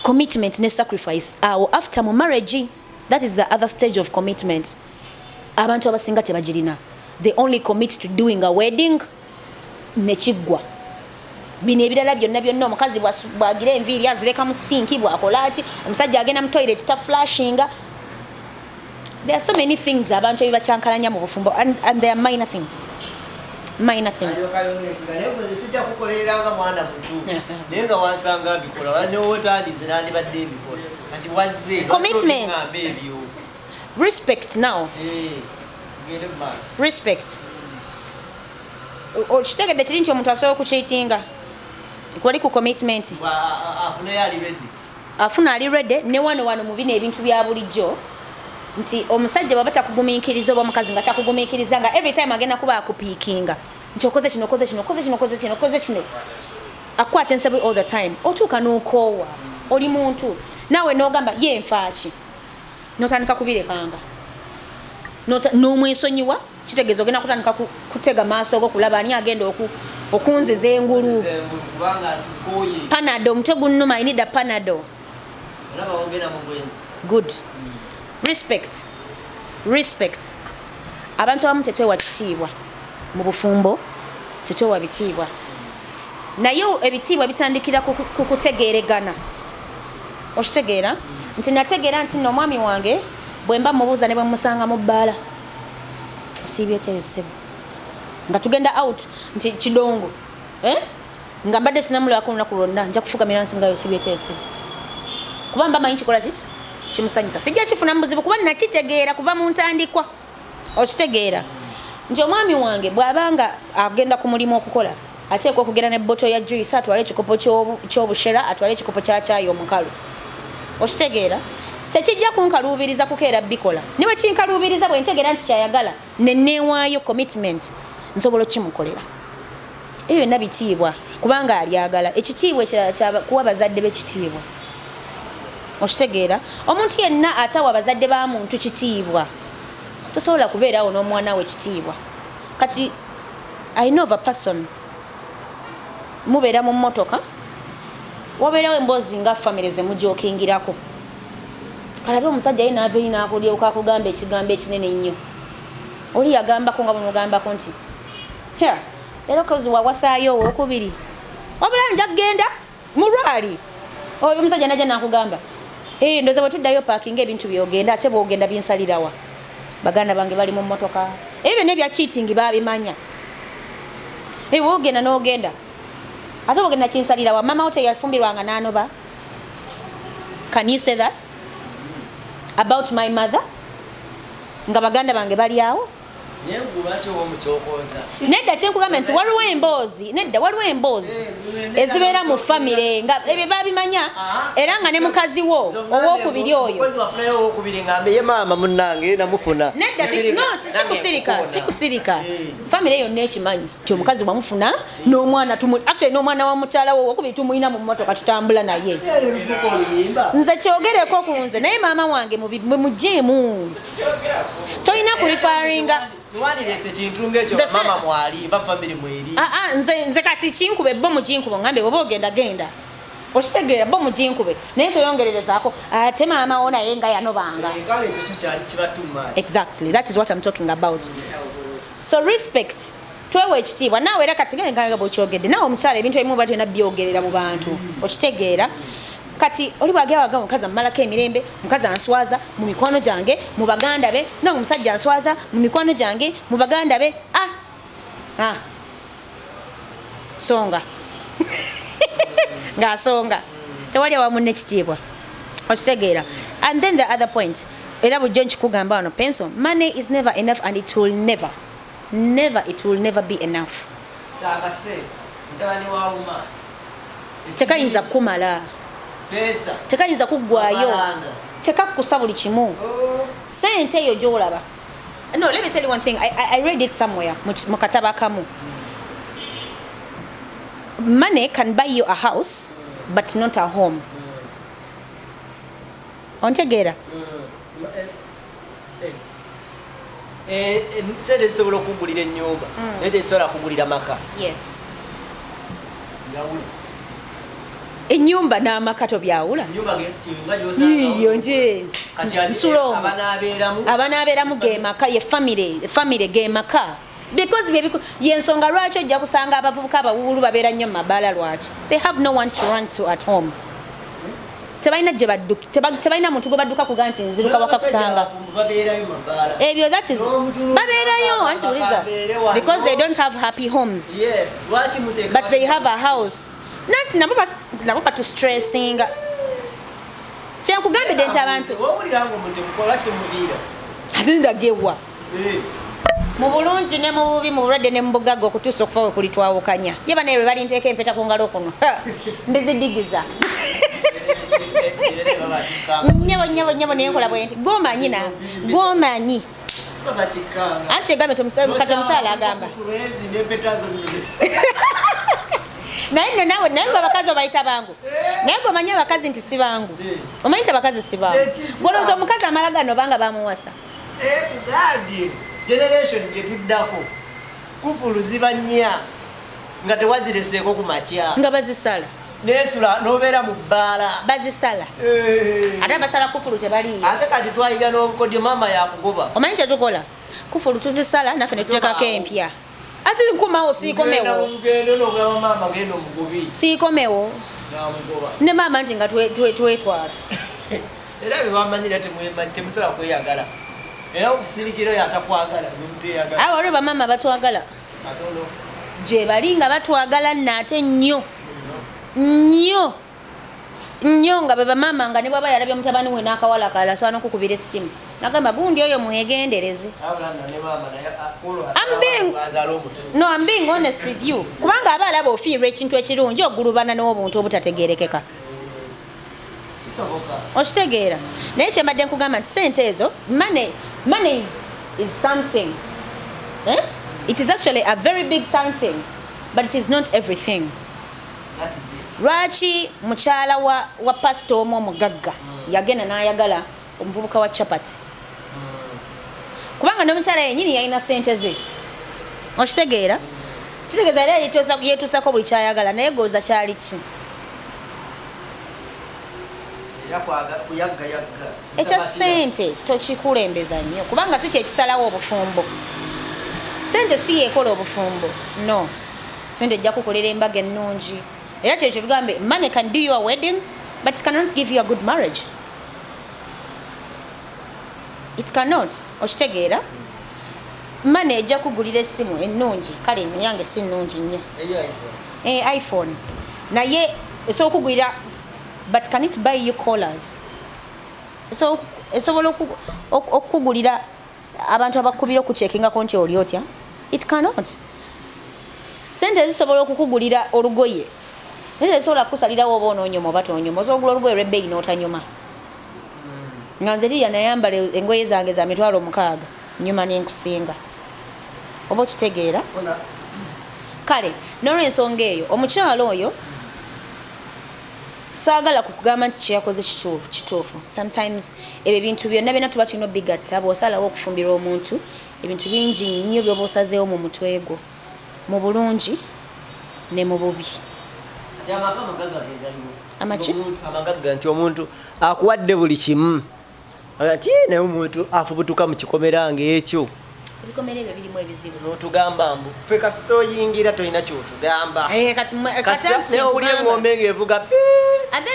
Commitment ne sacrifice awo after mu marriage, that is the other stage of commitment. Abantu abasinga tebagirina. They only commit to doing a wedding nekiggwa. Bino ebirala byonna omukazi bwagira enviiri azireka mu sinki bwakola ki omusajja agenda mu toilet ta flashinga. There are so many things abantu ebibakyankalanya mu bufumbo and they are minor things. Minor things. Commitment. Respect now. Respect. Okitegedde kiri nti omuntu asobola okukyeitinga kwali ku commitment afuna ali ready ne wano mu bino ebintu bya bulijjo nti omusajja bwaba takugumiikiriza oba omukazi nga takugumiikiriza nga every time agenda kuba akupiikinga nti okoze kino akwata ensabu all the time otuuka n'okoowa oli muntu naawe n'ogamba ye nfaaki n'otandika kubirekanga n'omwesonyiwa kitegeeza ogenda kutandika kutega maaso go kulaba ani agenda okunziza engulu. Panado omutwe gunnuma I need a panado. Good. Respect. Abantu abamu tetwewa kitiibwa mu bufumbo tetwewa bitiibwa naye ebitiibwa bitandikira ku kutegeeregana. Okitegeera nti nategeera nti nno omwami wange bwe mba mubuuza ne bwe musanga mu bbaala osibye kyesebo nga tugenda out nti kidongo nga mbadde sinamulaba ku lunaku lwonna nja kufukamira nsi nga yosibye kyesebo kubamba manyi kikola ki kimusanyusa sijja kifuna mu buzibu kuba nakitegeera kuva mu ntandikwa. Okitegeera nti omwami wange bw'abanga agenda ku mulimu okukola ateekwa okugenda ne botto ya juice atwale ekikopo ky'obushera atwale ekikopo kya caayi omukalu. Okitegeera tekijja kunkaluubiriza kukeera bikola ne bwe kinkaluubiriza bwe ntegeera nti kyayagala ne neewaayo commitment nsobola okimukolera. Ebyo byonna bitiibwa kubanga alyagala ekitiibwa kuwa bazadde b'ekitiibwa okitegeera omuntu yenna atawa bazadde ba muntu kitiibwa tosobola kubeerawo n'omwana we ekitiibwa kati I know of a person mubeera mu mmotoka wabeerawo emboozi nga famire zemujookingirako kalabe omusajja ye naava eri n'akulyoka akugamba ekigambo ekinene nnyo oli yagambako nga bwemugambako nti leero kozi wawasaayo owokubiri wabula nja kgenda mu lwali oyo omusajja najja nakugamba ndoza bwe tuddayo paakinga ebintu byogenda ate bwogenda binsalirawa baganda bange bali mu mmotoka ebyo byonna ebya cheating babimanya wogenda n'ogenda ate bwogenda kinsalirawa mama wo teyafumbirwanga n'anoba. Can you say that about my mother nga baganda bange bali awo? Nedda kyenkugamba nti waliwo emboozi ezibeera mu famire nga ebyo babimanya era nga ne mukazi wo owokubiri oyo nedda sikusirika famire yonna ekimanyi ti omukazi wamufuna n'omwana wa mukyala wo owokubiri tumuyina mu mmotoka tutambula naye nze kyogereko ku nze naye maama wange mujeemu tolina kulifaringa nze kati kinkube bo mujinkube ngambe oba ogenda genda okitegeera bo mujinkube naye toyongererezaako ate maama wo naye nga yanobanga. Exactly, that is what I'm talking about. So respect twewe ekitiibwa naawe era kati nga bwokyogedde naawe omukyala ebintu ebimu ba tolina byogerera mu bantu okitegeera kati oli bwagera omukazi amumalako emirembe omukazi answaza mu mikwano gyange mu baganda be nange omusajja answaza mu mikwano gyange mu baganda be songa ng'asonga tewali awamu n'ekitiibwa okitegeera. And then the other point era bujjo nkikugamba wano penso money is never enough and it will never be enough. Tekayinza kumala tekayinza kuggwayo tekakukusa buli kimu sente eyo gyolaba. No, let me tell you one thing. I read it somewhere mu kataba kamu. Money can buy you a house but not a home. Ontegeera sente zisobola okugulira ennyumba naye tezisobola kugulira maka. Yes. Ennyumba n'amaka tobyawula. Yiyo nje nsulo abanaabeeramu ge maka ye famire ge maka because yensonga lwaki ojja kusanga abavubuka abawuulu babeera nnyo mu mabaala lwaki they have no one to run to at home. Tebalina gye badduka tebalina muntu gwe badduka kuga nti nziruka waka kusanga ebyo that is babeerayo anti uliza because they don't have happy homes. Yes. But they have a house. Nabo patu stressing. Kyenkugambidde nti abantu ate ndagewa mu bulungi ne mu bubi mu bulwadde ne mu bugagga okutuusa okufa we kulitwawukanya ye bane bwe balinteeka empeta ku ngalo kuno ndizidigiza nyabo naye nkola bwe nti gwomanyi anti egambe kati omukyala agamba naye nawe gwe abakazi obayita bangu naye gwe omanyi abakazi nti si bangu omanyi nti abakazi si bangu gwolowooza omukazi amala gano obanga bamuwasa generation gyetuddako kufulu ziba nnya nga tewazireseeko ku makya nga bazisala nesula nobeera mu bbaala bazisala ate basala kufulu tebaliyo ate kati twayiga n'obukodyo mama yakugoba omanyi kyetukola kufulu tuzisala naffe netuteekako empya ati nkumawo siikomewo siikomewo ne maama nti nga twetwala era bebamanyira temusala kweyagala era okusirikiro yatakwagala nemuteyagala awo olwo bamama batwagala gye bali nga batwagala nate nnyo nga bebamama nga ne bwaba yalabye mutabani we n'akawala kalala sobola n'okukubira essimu nagamba gundi oyo mwegendereze. I'm being honest with you kubanga aba alaba ofiirwa ekintu ekirungi ogulubana n'obuntu obutategeerekeka okitegeera naye kyembadde nkugamba nti sente ezo money is something it is actually a very big something but it is not everything. Lwaki mukyala wa pastor omu omugagga yagenda n'ayagala omuvubuka wa chapati kubanga n'omukyala yennyini yalina ssente ze okitegeera kitegeeza era yeetuusako buli kyayagala naye gooza kyali ki ekya ssente tokikulembeza nnyo kubanga si kyekisalawo obufumbo ssente si yeekola obufumbo no ssente ejja kukolera embaga ennungi era kyekyo tugambe money can do you a wedding but it cannot give you a good marriage. It cannot. Okitegeera money ejja kugulira essimu ennungi kale yange si nnungi nnyo iPhone naye esobola okugulira but can it buy you callers? So esobola okugulira abantu abakubira okuceekingako nti oli otya? It cannot. Sente zisobola okukugulira olugoye naye esobola kusalirawo oba onoonyoma oba toonyoma osobola okugula olugoye lw'ebbeeyi n'otanyuma nga nze Liana nayambala engoye zange za mitwalo 6 nyuma n'enkusinga oba okitegeera kale n'olwensonga eyo omukyalo oyo saagala kukugamba nti kyeyakoze kituufu. Sometimes ebyo ebintu byonna byonna tuba tulina obigatta bw'osalawo okufumbira omuntu ebintu bingi nnyo by'oba osazeewo mu mutwe gwo mu bulungi ne mu bubi. Amagagga nti omuntu akuwadde buli kimu ati naye omuntu afubutuka mu kikomera ng'ekyo ebikomere ebyo birimu ebizibu n'otugamba mbu ffe kasita oyingira tolina kyotugamba naye owulira engombe ng'evuga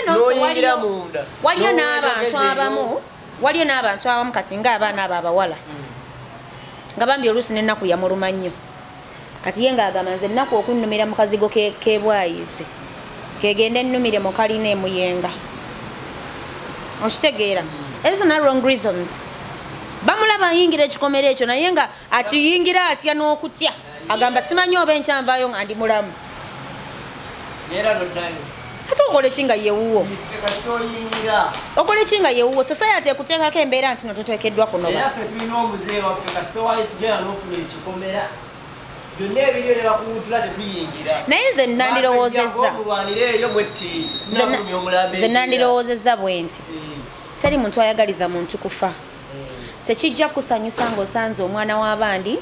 n'oyingira munda waliyo n'abantu abamu kati ng'abaana abo abawala nga bambi oluusi n'ennaku yamuluma nnyo kati ye ng'agamba nze ennaku okunnumira mu kazigo kebwayise kegenda ennumire mu kalina emuyenga okitegeera ezo na wrong reasons. Bamulaba ayingira ekikomere ekyo naye nga akiyingira atya n'okutya agamba simanyi oba enkyanvaayo nga ndi mulamu ate okola eki nga yewuwo okola eki nga yewuwo society ekuteekako embeera nti no toteekeddwa kunoba naye nze nandirowoozezza bwe nti teri muntu ayagaliza muntu kufa tekijja kusanyusa ng'osanze omwana w'abandi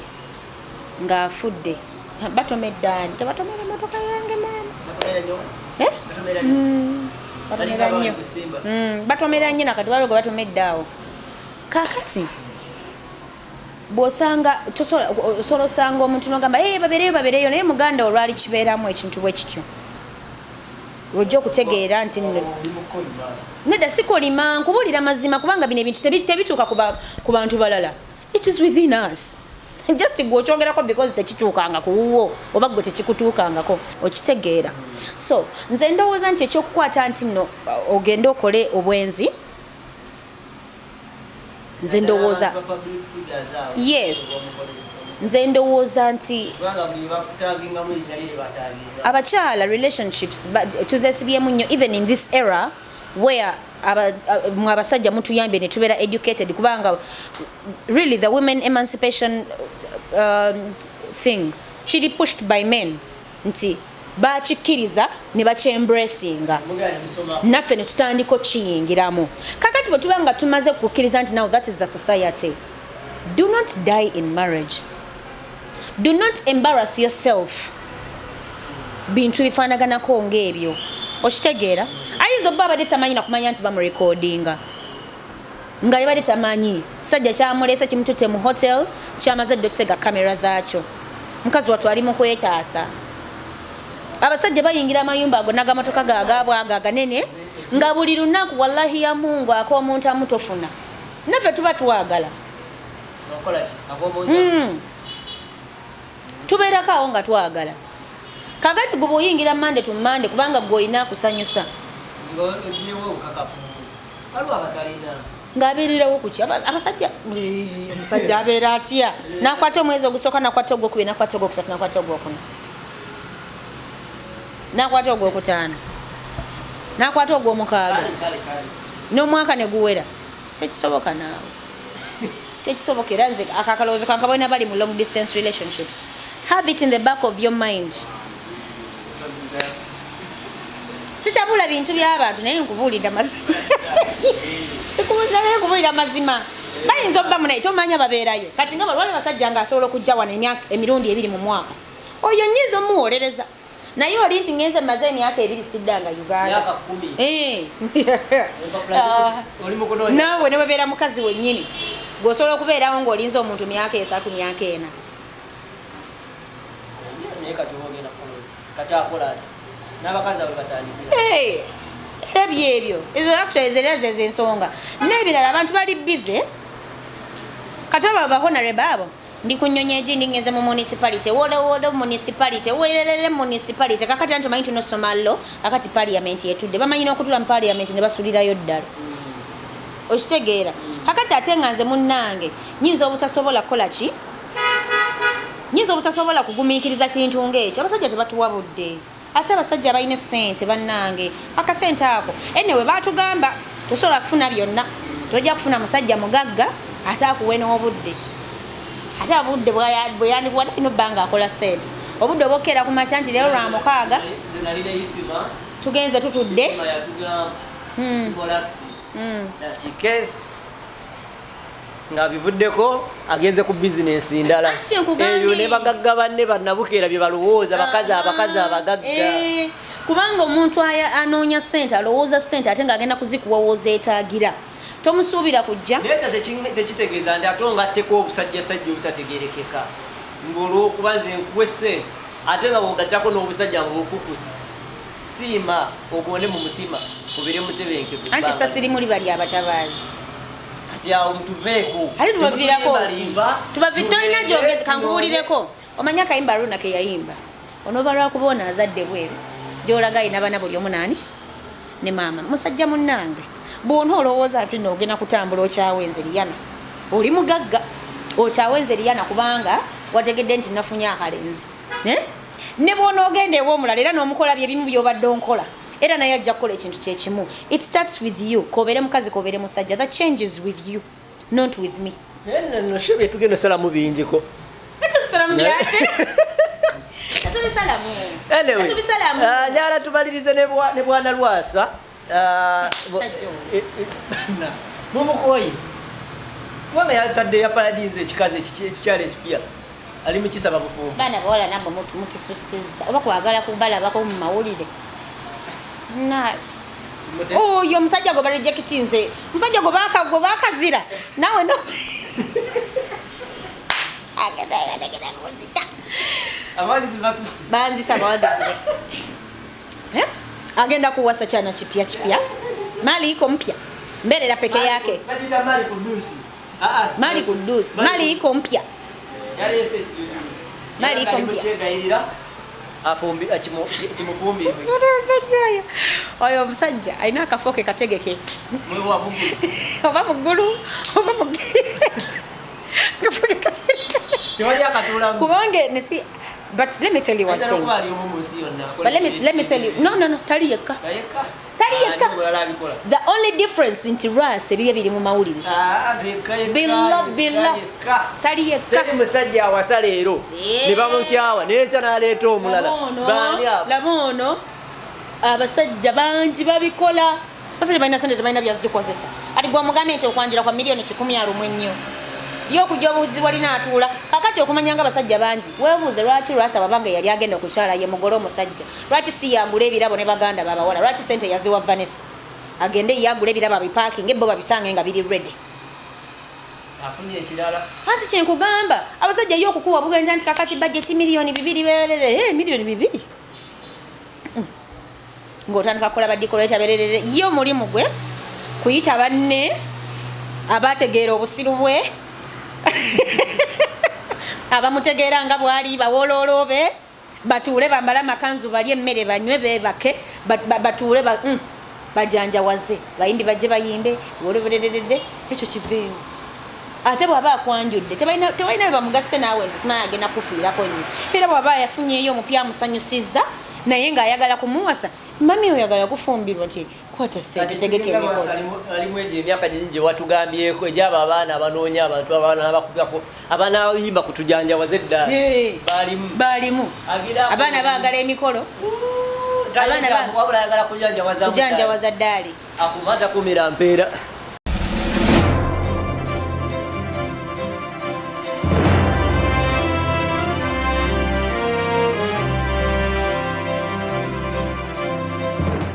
ng'afudde batomeddaani tebatomera emmotoka yange maama batomera nnyo nakati balogo batomeddeawo kakati bw'osanga osobola osanga omuntu n'ogamba babeereyo naye muganda olwali kibeeramu ekintu bwe kityo lwojja okutegeera nti nedda sikolima nkubuulira mazima kubanga bino ebintu tebituuka ku bantu balala. It is within us just gwe okyogerako because tekituukanga kuwuwo oba gwe tekikutuukangako okitegeera. So nze ndowooza nti ekyokukwata nti nno ogende okole obwenzi nze ndowooza yes nze ndowooza nti abakyala relationships tuzesibyemu nnyo even in this era where abasajja mutuyambye ne tubeera educated kubanga really the women emancipation thing kiri pushed by men nti bakikkiriza ne bakyembracinga naffe ne tutandika okiyingiramu kakati bwe tuba nga tumaze kukkiriza nti now that is the society. Do not die in marriage. Do not embarrass yourself bintu bifaanaganako ng'ebyo okitegeera. Ayinza obba abadde tamanyi nakumanya nti bamurekodinga nga yabadde tamanyi sajja kyamuleese kimutute mu hotel kyamaze dde okutega kamera zaakyo mukazi wattu ali mu kwetaasa. Abasajja bayingira amayumba ago n'agamotoka gaagaabwe ago aganene nga buli lunaku wallahi ya Mungu ak'omuntu amutofuna naffe tuba twagala tubeerako awo nga twagala kakati gwe bw'oyingira mande tu mande kubanga gwe olina akusanyusa ng'abeererawo kuki abasajja omusajja abeera atya nakwata omwezi ogusooka nakwata ogwokubiri nakwata ogwokusatu nakwata ogwokuna nakwata ogwokutaano nakwata ogwomukaaga n'omwaka ne guwera tekisoboka naawe tekisoboka era nze akakalowoozo kankabona bali mu long distance relationships have it in the back of your mind sitabula bintu by'abantu naye nkubulira mazima sikubulira mazima bayinza obba munaye tomanya babeerayo kati nga balwale basajja nga asobola okujja wano emirundi 2 mu mwaka oyo nnyinza omuwolereza naye oli nti ngenze maze emyaka 2 siddanga Uganda naawe ne babeera mukazi wennyini gwosobola okubeerawo ng'olinza omuntu myaka 3 myaka 4 ebyebyo ezo actualizereze ensonga n'ebirala abantu bali bize kati aba honorable abo ndi kunyonya egindi ngeze mu municipality wodo municipality welelele municipality kakati antu manyi tuno Somalo akati parliament yetudde bamanyi n'okutula mu parliament ne basulirayo ddala okitegeera kakati ate nganze munnange nyinza obutasobola kukola ki nyinza obutasobola kugumiikiriza kintu ng'ekyo abasajja tebatuwabudde ate abasajja balina ssente bannange akasente ako enewe baatugamba tosobola kufuna byonna tojja kufuna musajja mugagga ate akuwe n'obudde ate obudde bwe yandikuwadde ino bbanga akola ssente obudde obwokkeera ku makya nti leero lwa mukaaga tugenze tutudde nga bivuddeko agenze ku bizinesi ndala eyo ne bagagga banne bannabukeera bye balowooza bakazi abagagga kubanga omuntu anoonya ssente alowooza ssente ate ng'agenda kuzikuwowooza etaagira tomusuubira kujja leta tekitegeeza nti ate ongatteko obusajjasajja obutategerekeka ng'olwokuba nze nkuwe ssente ate nga bw'ogattako n'obusajja ng'okukusa siima ogonde mu mutima mubire mutebenkevu anti sasirimu bali abatabaazi yawo mutuveeko ali tubaviirako tubavitoina gyoge kankubuulireko omanya kayimba Aruna ke yayimba onoba lwakuba ono azadde bweru gy'olaga ayina abaana buli omu naani ne maama musajja munnange bw'ona olowooza ati noogenda kutambula okyawenze Liana oli mugagga okyawenze Liana kubanga wategedde nti nafunye akalenzi ne bw'ona ogenda ew'omulala era n'omukola bye bimu by'obadde onkola era naye ajja kukola ekintu kyekimu. It starts with you. Kobere mukazi kobere musajja. That changes with you, not with me. No shebe tugenda salamu binjiko. Salamu byate. Atu salamu. Anyway. Atu salamu. Nyara tubalirize ne bwana Lwasa. Mumukoyi. Twame yakadde ya paradize kikaze kikyale kipya. Ali mukisaba bufu. Bana bola namba muti susiza. Oba kwagala kubala bako mu mawulire. Na. Oh, yo musajja go barejectinze. Musajja go bakazira. Nawe no. Agada kuzita. Abalizi bakusi. Banzi sabawagisi. Agenda kuwasa chana chipya. Mali iko mpya. Mbele la peke yake. Kadida mali kudusi. Mali kudusi. Mali iko mpya. Yale yese. Mali iko mpya. Afumbi kimufumbi oyo musajja aina akafoke kategeke mwe wa mungu oba mugulu oba kafoke tiwaja katula kubange nesi. But let me tell you one thing. But let me tell you. No. Taliyeka. The only difference in Tiras ebiye biri mu mawulire. Billa. Taliyeka. Tali musajja awasalero. Ne bamukyawa neeza naleeta omulala. Bani abo. Labono. Abasajja bangi babikola. Basajja balina sente tebalina byazikozesa. Ati gwa mugambe nti okwanjira kwa milioni 10 ennyo. Yo kujja obuzi walina atula kakati okumanyanga basajja bangi webuuze lwaki Lwasa babanga yali agenda okukyala ye mugolo omusajja lwaki si yagula ebirabo ne baganda babawala lwaki sente yaziwa Vanessa agende yagula ebirabo biparking ebbo babisange nga biri ready afunye ekirala anti kyenkugamba abasajja yo okukuwa bugenja nti kakati budget milioni 2 berere milioni 2 ngotandika kukola badikoleeta berere yo mulimu gwe kuyita banne abategeera obusiru bwe abamutegeera nga bwali bawololobe batuule bambala makanzu bali emmere banywe bebake batuule bajanjawaze bayimbi bajje bayimbe wolobererede ekyo kiveewo ate bwaba akwanjudde tebalina bamugase naawe nti simanya agenda kufiirako nnyo era bwaba yafunyeeyo omupya amusanyusiza naye ng'ayagala kumuwasa mami oyagala kufumbirwa nti kwata sente tegeke emikono alimu egyo emyaka nyingi watugambyeko egyaba abaana abanoonya abantu abaana abakubako abaana abayimba kutujanjawaza eddaala balimu abaana baagala emikolo abaana wabula ayagala kujanja wazaddaali akumata kumira mpeera